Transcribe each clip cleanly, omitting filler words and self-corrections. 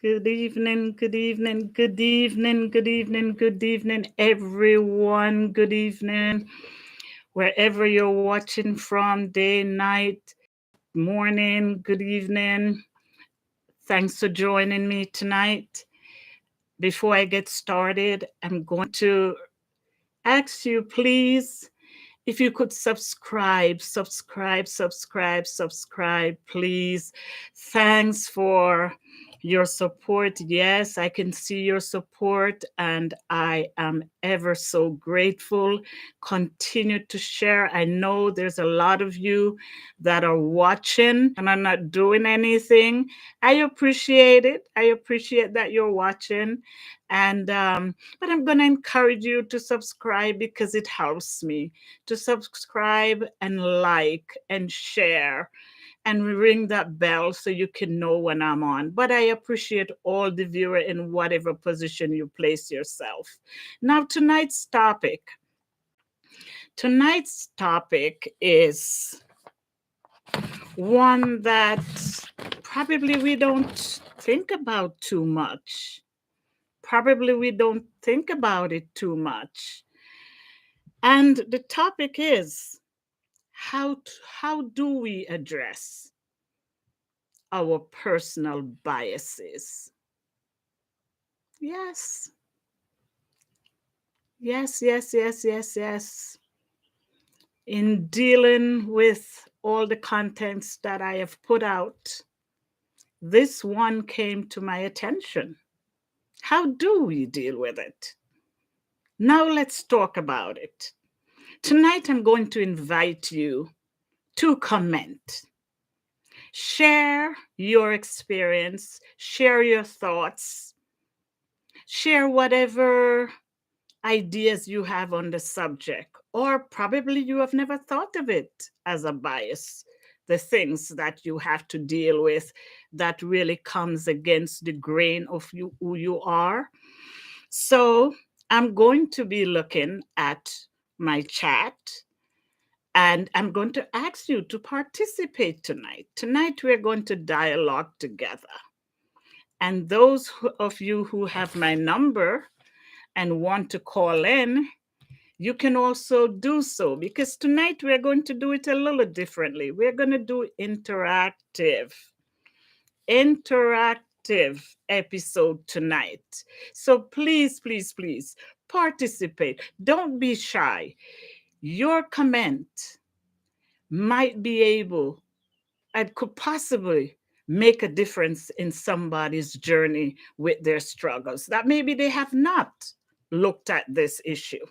Good evening, good evening, good evening, good evening, good evening, everyone. Good evening, wherever you're watching from, day, night, morning, good evening. Thanks for joining me tonight. Before I get started, I'm going to ask you, please, if you could subscribe, please. Thanks for your support. Yes, I can see your support, and I am ever so grateful. Continue to share. I know there's a lot of you that are watching and are not doing anything. I appreciate it. I appreciate that you're watching. And but I'm gonna encourage you to subscribe because it helps me to subscribe and like and share and ring that bell so you can know when I'm on. But I appreciate all the viewer in whatever position you place yourself. Now tonight's topic is one that probably we don't think about too much. Probably we don't think about it too much. And the topic is how do we address our personal biases? Yes, yes. In dealing with all the contents that I have put out, this one came to my attention. How do we deal with it? Now let's talk about it. Tonight I'm going to invite you to comment. Share your experience, share your thoughts, share whatever ideas you have on the subject, or probably you have never thought of it as a bias. The things that you have to deal with that really comes against the grain of you, who you are. So I'm going to be looking at my chat and I'm going to ask you to participate tonight. Tonight, we're going to dialogue together. And those of you who have my number and want to call in, you can also do so because tonight we're going to do it a little differently. We're going to do interactive episode tonight. So please participate. Don't be shy. Your comment might be able and could possibly make a difference in somebody's journey with their struggles that maybe they have not looked at this issue.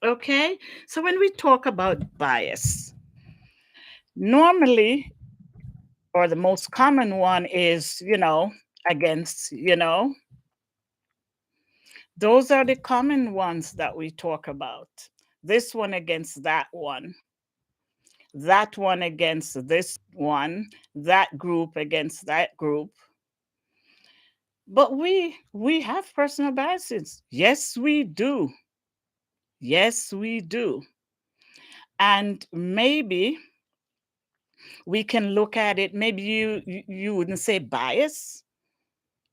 Okay? So when we talk about bias, normally, or the most common one is, against, those are the common ones that we talk about. This one against that one against this one, that group against that group. But we have personal biases. Yes, we do. Yes, we do. And maybe we can look at it. Maybe you wouldn't say bias.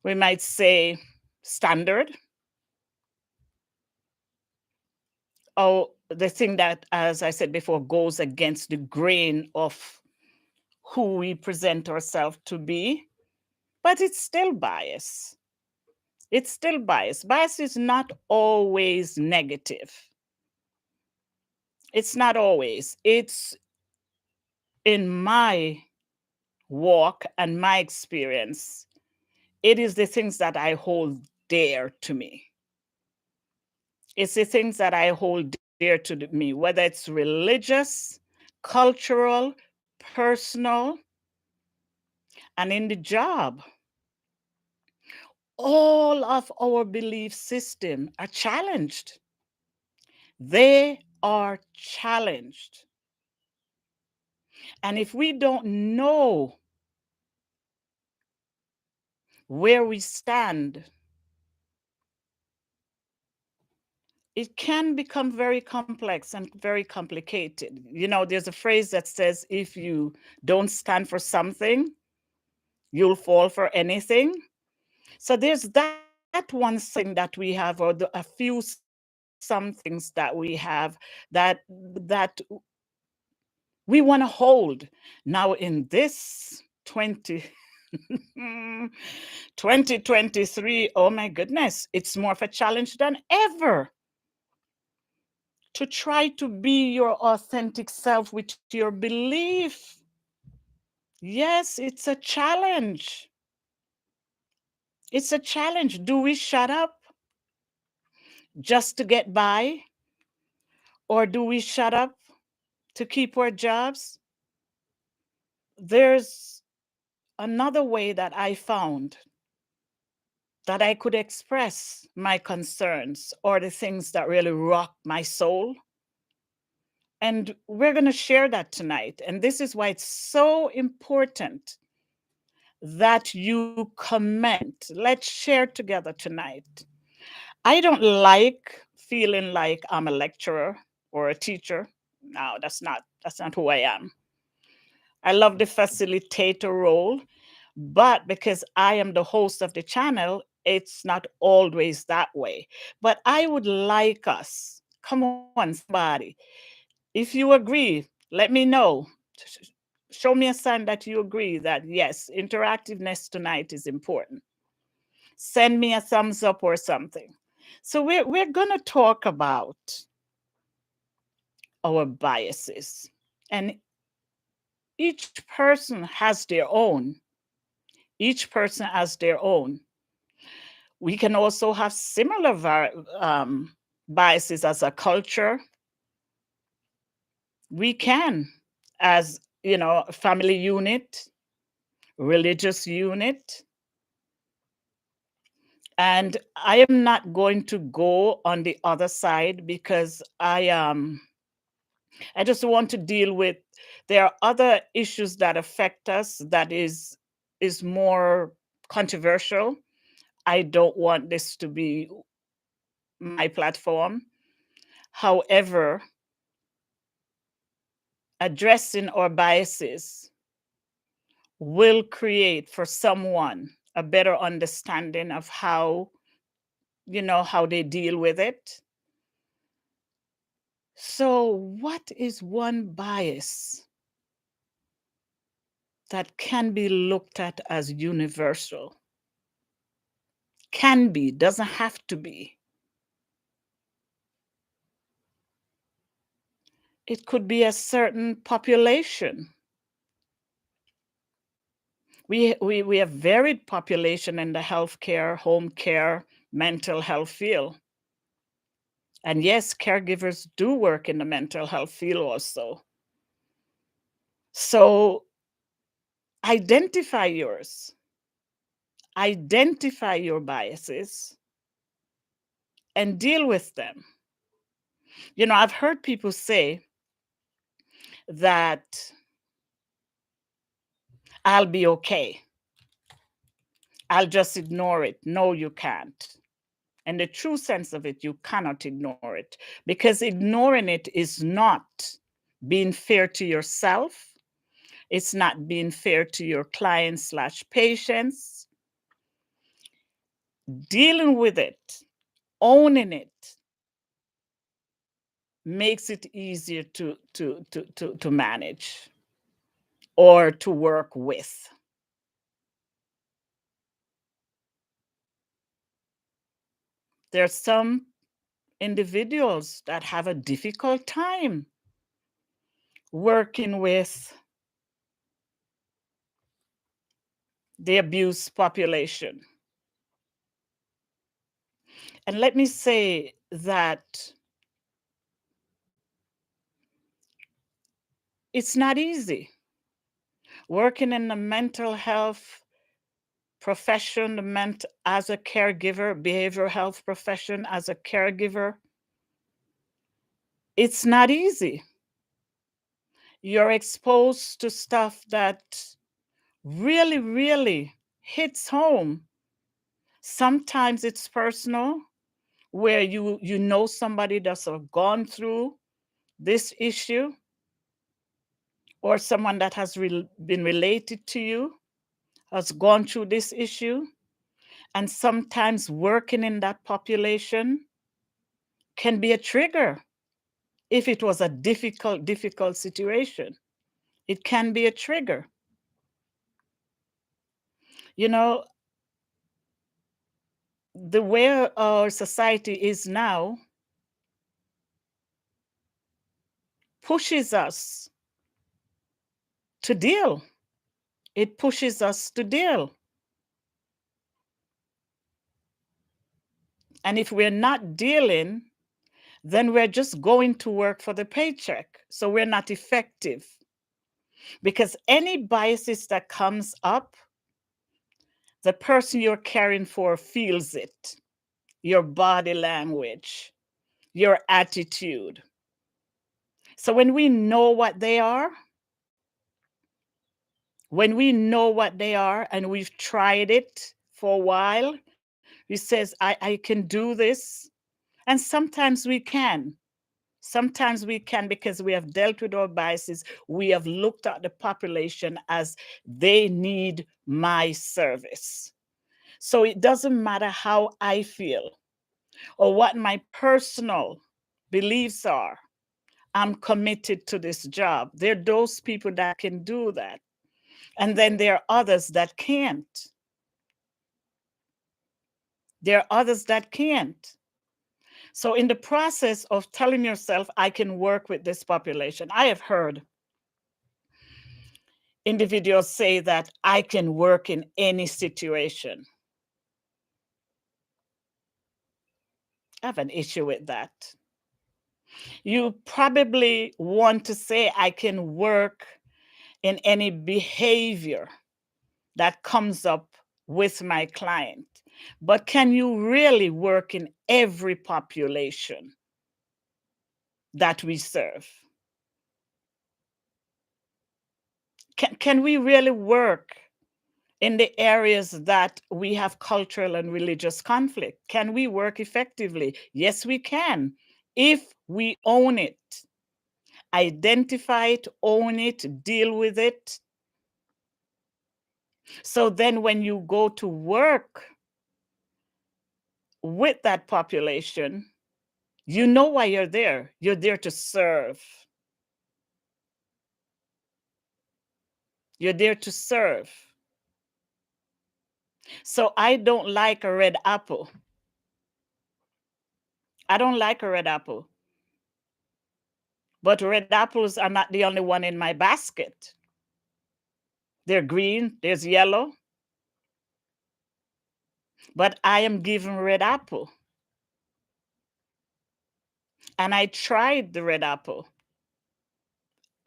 We might say standard. Or the thing that, as I said before, goes against the grain of who we present ourselves to be. But it's still bias. It's still bias. Bias is not always negative. It's not always. It's in my walk and my experience, it is the things that I hold dear to me. It's the things that I hold dear to me, whether it's religious, cultural, personal, and in the job. All of our belief system are challenged. They are challenged. And if we don't know where we stand, it can become very complex and very complicated. There's a phrase that says, if you don't stand for something, you'll fall for anything. So there's that one thing that we have, or a few some things that we have that we want to hold. Now in this 2023, oh my goodness, it's more of a challenge than ever to try to be your authentic self with your belief. Yes, it's a challenge. It's a challenge. Do we shut up just to get by? Or do we shut up to keep our jobs? There's another way that I found that I could express my concerns or the things that really rock my soul. And we're going to share that tonight. And this is why it's so important that you comment. Let's share together tonight. I don't like feeling like I'm a lecturer or a teacher. No, that's not who I am. I love the facilitator role, but because I am the host of the channel, it's not always that way. But I would like us, come on, somebody, if you agree, let me know. Show me a sign that you agree that yes, interactiveness tonight is important. Send me a thumbs up or something. So we're going to talk about our biases. And each person has their own. Each person has their own. We can also have similar biases as a culture. We can, as family unit, religious unit. And I am not going to go on the other side because I just want to deal with, there are other issues that affect us that is more controversial. I don't want this to be my platform. However, addressing our biases will create for someone a better understanding of how they deal with it. So, what is one bias that can be looked at as universal? Can be, doesn't have to be. It could be a certain population. We have varied population in the healthcare, home care, mental health field. And yes, caregivers do work in the mental health field also. So identify yours, identify your biases, and deal with them. I've heard people say that I'll be okay. I'll just ignore it. No, you can't. And the true sense of it, you cannot ignore it because ignoring it is not being fair to yourself. It's not being fair to your clients/patients. Dealing with it, owning it, makes it easier to manage or to work with. There are some individuals that have a difficult time working with the abused population. And let me say that it's not easy. Working in the mental health profession, meant as a caregiver, behavioral health profession as a caregiver, it's not easy. You're exposed to stuff that really, really hits home. Sometimes it's personal, where you know somebody that's gone through this issue, or someone that has been related to you has gone through this issue, And sometimes working in that population can be a trigger. If it was a difficult situation, it can be a trigger. You know, the way our society is now pushes us to deal. It pushes us to deal. And if we're not dealing, then we're just going to work for the paycheck. So we're not effective. Because any biases that comes up, the person you're caring for feels it. Your body language, your attitude. So when we know what they are, and we've tried it for a while, we says, I can do this. And sometimes we can. Sometimes we can because we have dealt with our biases. We have looked at the population as they need my service. So it doesn't matter how I feel or what my personal beliefs are. I'm committed to this job. There are those people that can do that. And then there are others that can't. There are others that can't. So, in the process of telling yourself, I can work with this population, I have heard individuals say that I can work in any situation. I have an issue with that. You probably want to say, I can work in any behavior that comes up with my client. But can you really work in every population that we serve? Can we really work in the areas that we have cultural and religious conflict? Can we work effectively? Yes, we can, if we own it, identify it, own it, deal with it. So then when you go to work with that population, you know why you're there. You're there to serve. You're there to serve. So I don't like a red apple. I don't like a red apple. But red apples are not the only one in my basket. They're green, there's yellow. But I am given red apple. And I tried the red apple.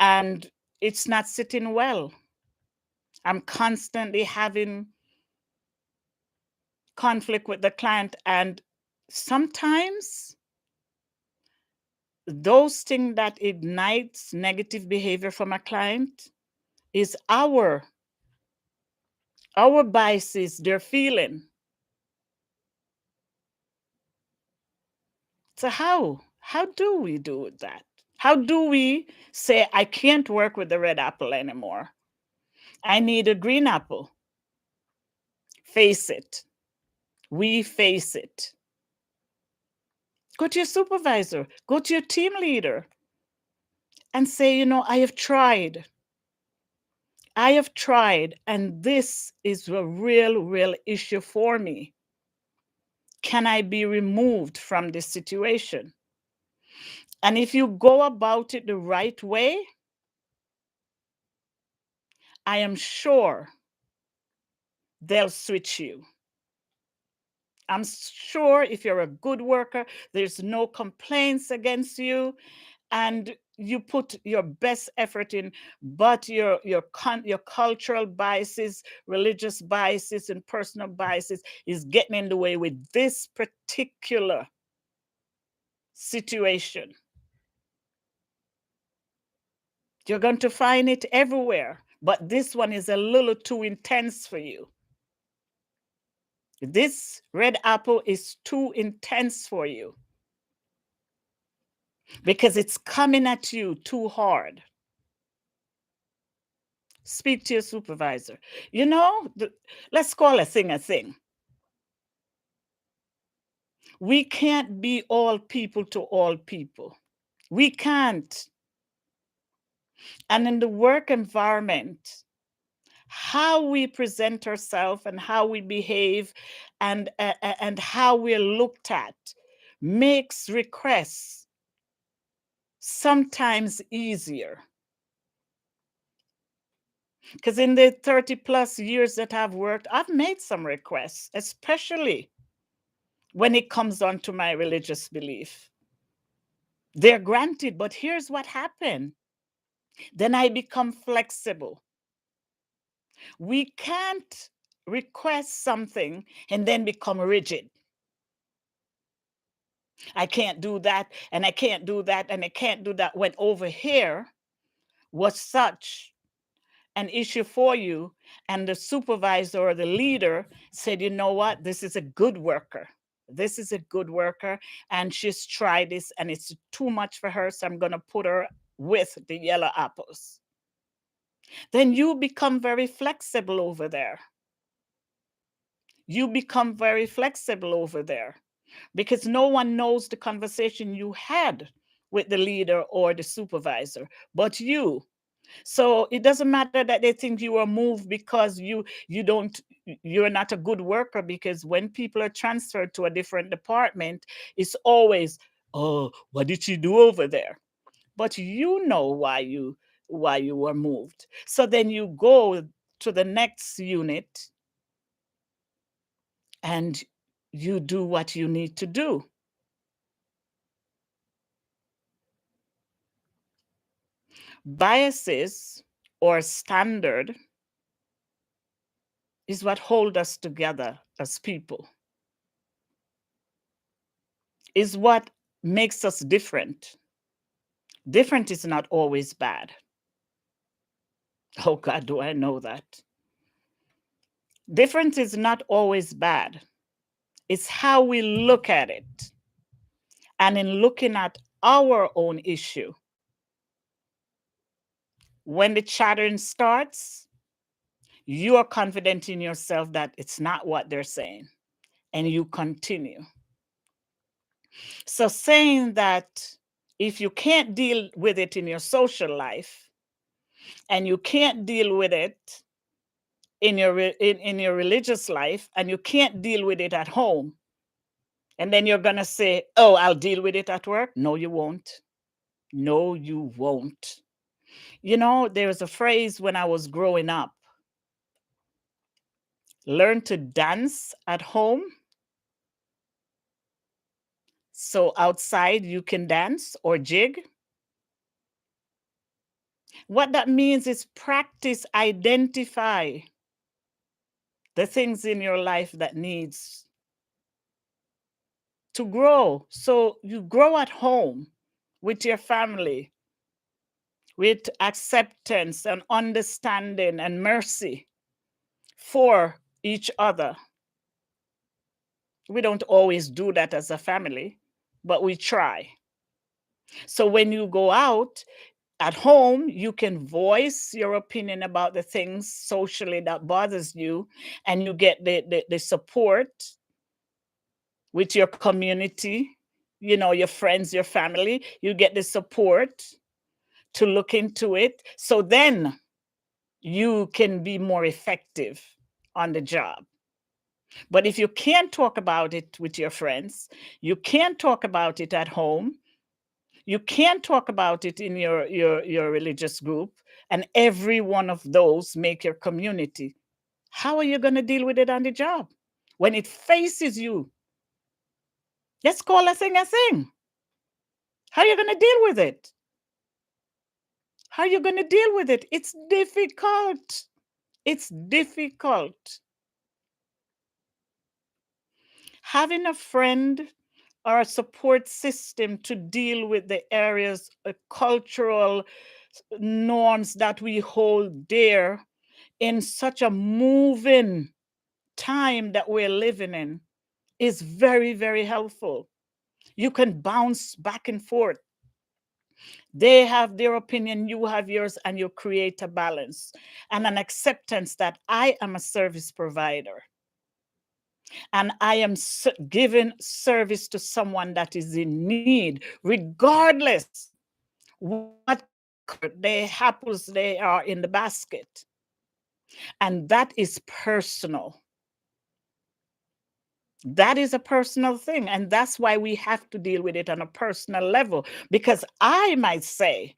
And it's not sitting well. I'm constantly having conflict with the client. And sometimes those things that ignites negative behavior from a client is our biases they're feeling. So how do we do that? How do we say, I can't work with the red apple anymore? I need a green apple. Face it. We face it. Go to your supervisor, go to your team leader and say, I have tried. I have tried, and this is a real issue for me. Can I be removed from this situation? And if you go about it the right way, I am sure they'll switch you. I'm sure if you're a good worker, there's no complaints against you, and you put your best effort in, but your cultural biases, religious biases, and personal biases is getting in the way with this particular situation. You're going to find it everywhere, but this one is a little too intense for you. This red apple is too intense for you because it's coming at you too hard. Speak to your supervisor. Let's call a thing a thing. We can't be all people to all people. We can't. And in the work environment, how we present ourselves and how we behave and how we're looked at makes requests sometimes easier. Because in the 30 plus years that I've worked, I've made some requests, especially when it comes on to my religious belief. They're granted, but here's what happened. Then I become flexible. We can't request something and then become rigid. I can't do that, and I can't do that, and I can't do that. When over here was such an issue for you, and the supervisor or the leader said, you know what, this is a good worker. This is a good worker, and she's tried this, and it's too much for her, so I'm going to put her with the yellow apples. Then you become very flexible over there. You become very flexible over there because no one knows the conversation you had with the leader or the supervisor but you. So it doesn't matter that they think you are moved because you're not a good worker, because when people are transferred to a different department, it's always, oh, what did she do over there? But you know why you were moved. So then you go to the next unit and you do what you need to do. Biases or standard is what hold us together as people, is what makes us different. Different is not always bad. Oh God, do I know that? Different is not always bad. It's how we look at it. And in looking at our own issue, when the chattering starts, you are confident in yourself that it's not what they're saying, and you continue. So, saying that if you can't deal with it in your social life and you can't deal with it in your religious life and you can't deal with it at home, and then you're going to say, oh, I'll deal with it at work. No, you won't. No, you won't. You know, there's a phrase when I was growing up: learn to dance at home so outside you can dance or jig. What that means is practice, identify the things in your life that needs to grow. So you grow at home with your family, with acceptance and understanding and mercy for each other. We don't always do that as a family, but we try. So when you go out at home, you can voice your opinion about the things socially that bothers you, and you get the support with your community, your friends, your family. You get the support to look into it. So then you can be more effective on the job. But if you can't talk about it with your friends, you can't talk about it at home, you can't talk about it in your religious group, and every one of those make your community, how are you going to deal with it on the job when it faces you? Let's call a thing a thing. How are you going to deal with it? How are you going to deal with it? It's difficult. It's difficult. Having a friend or a support system to deal with the areas of cultural norms that we hold dear in such a moving time that we're living in is very, very helpful. You can bounce back and forth. They have their opinion, you have yours, and you create a balance and an acceptance that I am a service provider. and I am giving service to someone that is in need, regardless what color the apples they are in the basket. And that is personal. That is a personal thing. And that's why we have to deal with it on a personal level. Because I might say,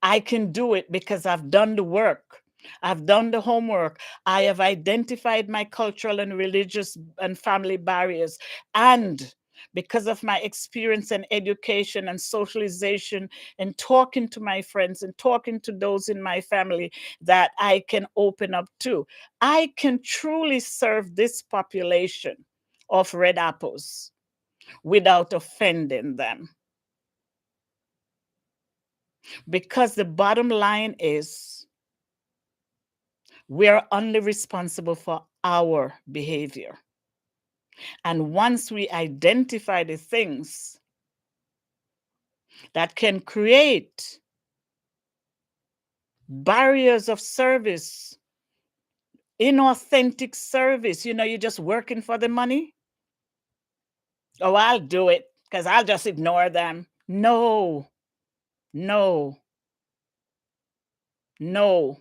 I can do it because I've done the work. I've done the homework. I have identified my cultural and religious and family barriers. And because of my experience and education and socialization and talking to my friends and talking to those in my family that I can open up to, I can truly serve this population of red apples without offending them. Because the bottom line is, we are only responsible for our behavior. And once we identify the things that can create barriers of service, inauthentic service, you're just working for the money. Oh, I'll do it because I'll just ignore them. No, no, no.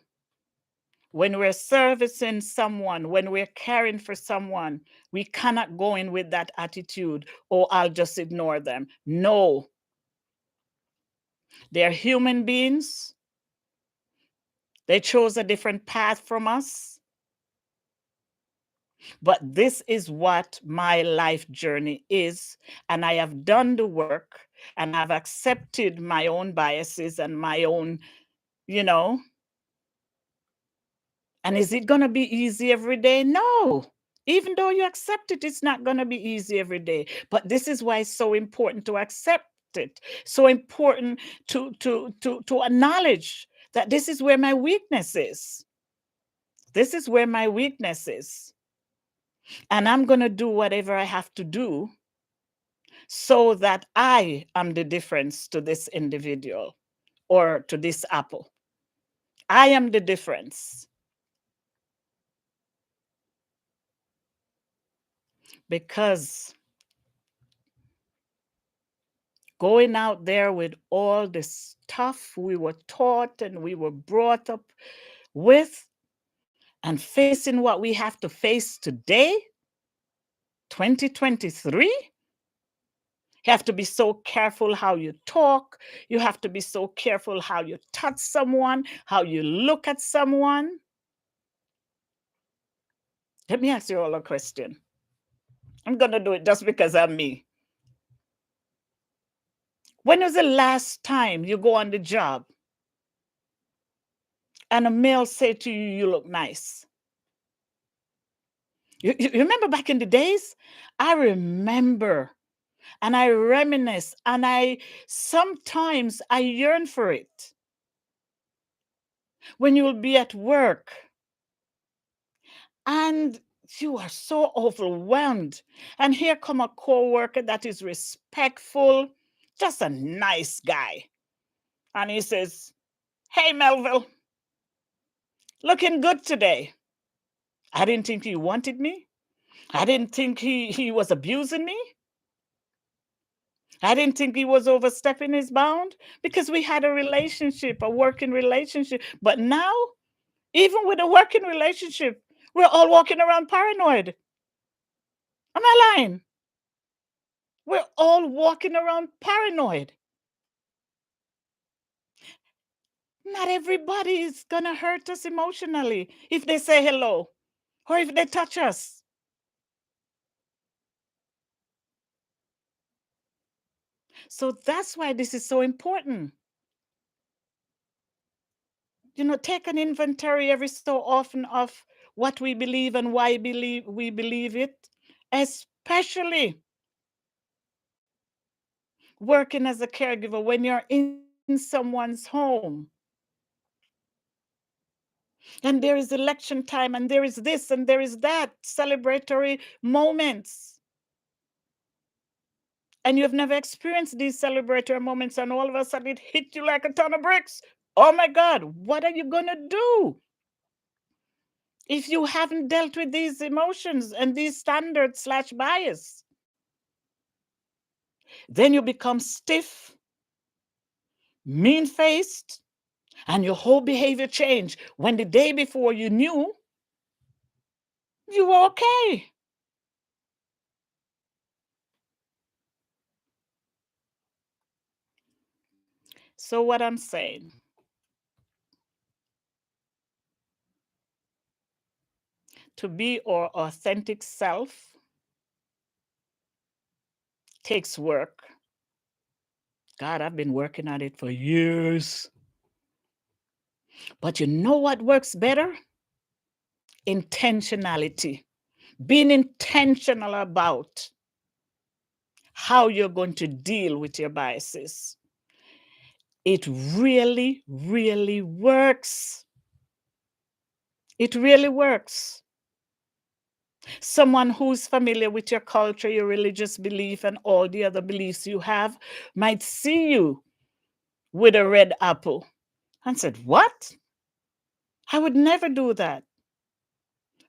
When we're servicing someone, when we're caring for someone, we cannot go in with that attitude, oh, I'll just ignore them. No, they're human beings. They chose a different path from us. But this is what my life journey is. And I have done the work and I've accepted my own biases and my own, you know. And is it going to be easy every day? No. Even though you accept it, it's not going to be easy every day. But this is why it's so important to accept it. So important to acknowledge that this is where my weakness is. This is where my weakness is. And I'm going to do whatever I have to do so that I am the difference to this individual or to this apple. I am the difference. Because going out there with all the stuff we were taught and we were brought up with and facing what we have to face today, 2023, you have to be so careful how you talk. You have to be so careful how you touch someone, how you look at someone. Let me ask you all a question. I'm going to do it just because I'm me. When was the last time you go on the job and a male say to you, you look nice? You remember back in the days? I remember and I reminisce and sometimes I yearn for it. When you will be at work and you are so overwhelmed, and here come a co-worker that is respectful, just a nice guy. And he says, "Hey, Melville, looking good today." I didn't think he wanted me. I didn't think he was abusing me. I didn't think he was overstepping his bound because we had a relationship, a working relationship. But now, even with a working relationship, we're all walking around paranoid. Am I lying? We're all walking around paranoid. Not everybody is going to hurt us emotionally if they say hello or if they touch us. So that's why this is so important. Take an inventory every so often of what we believe and why we believe it, especially working as a caregiver when you're in someone's home and there is election time and there is this and there is that celebratory moments, and you've never experienced these celebratory moments, and all of a sudden it hit you like a ton of bricks. Oh my God, what are you going to do? if you haven't dealt with these emotions and these standards slash bias. Then you become stiff, mean faced, and your whole behavior change when the day before you knew you were okay. So, what I'm saying, to be our authentic self takes work. God, I've been working at it for years. But you know what works better? Intentionality. Being intentional about how you're going to deal with your biases. It really, really works. It really works. Someone who's familiar with your culture, your religious belief, and all the other beliefs you have might see you with a red apple and said, "What? I would never do that."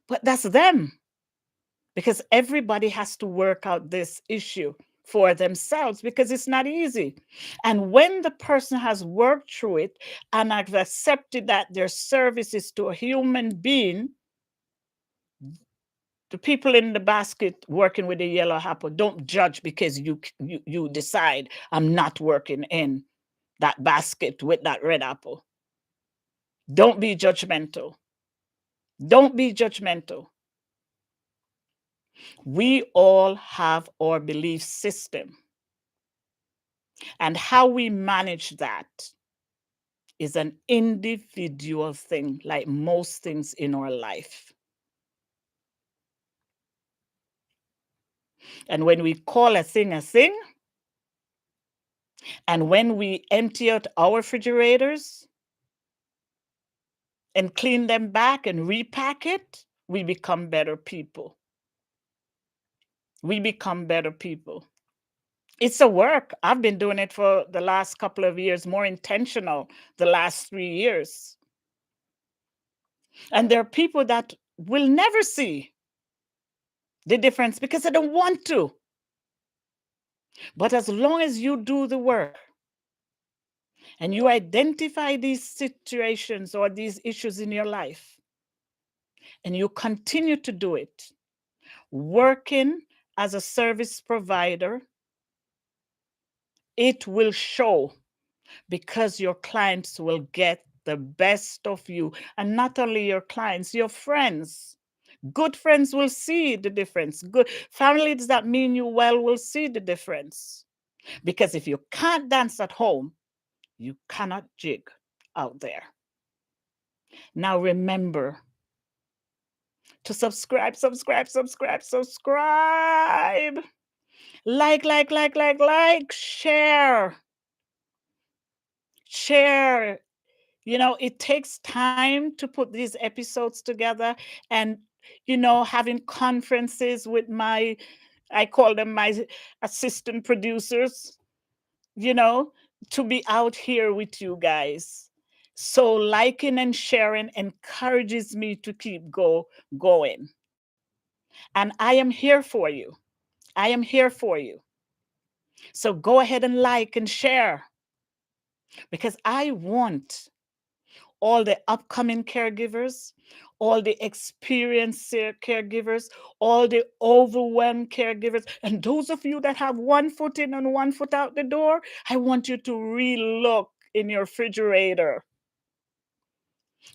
But that's them, because everybody has to work out this issue for themselves because it's not easy. And when the person has worked through it and have accepted that their service is to a human being, the people in the basket working with the yellow apple don't judge because you decide, I'm not working in that basket with that red apple. Don't be judgmental. Don't be judgmental. We all have our belief system, and how we manage that is an individual thing, like most things in our life. And when we call a thing, and when we empty out our refrigerators and clean them back and repack it, we become better people. We become better people. It's a work. I've been doing it for the last couple of years, more intentional the last 3 years. And there are people that will never see the difference because they don't want to. But as long as you do the work and you identify these situations or these issues in your life, and you continue to do it, working as a service provider, it will show, because your clients will get the best of you. And not only your clients, your friends. Good friends will see the difference. Good families that mean you well will see the difference. Because if you can't dance at home, you cannot jig out there. Now remember to subscribe. Like, share. It takes time to put these episodes together, and having conferences with I call them my assistant producers, you know, to be out here with you guys. So liking and sharing encourages me to keep going. And I am here for you. I am here for you. So go ahead and like and share, because I want all the upcoming caregivers, all the experienced caregivers, all the overwhelmed caregivers, and those of you that have one foot in and one foot out the door, I want you to re-look in your refrigerator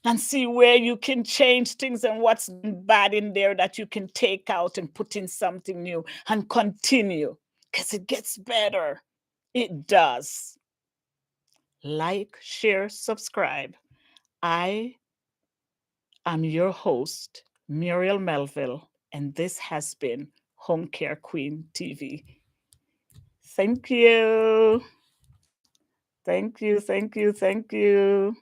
and see where you can change things and what's bad in there that you can take out and put in something new and continue, because it gets better. It does. Like, share, subscribe. I am your host, Muriel Melville, and this has been Home Care Queen TV. Thank you. Thank you.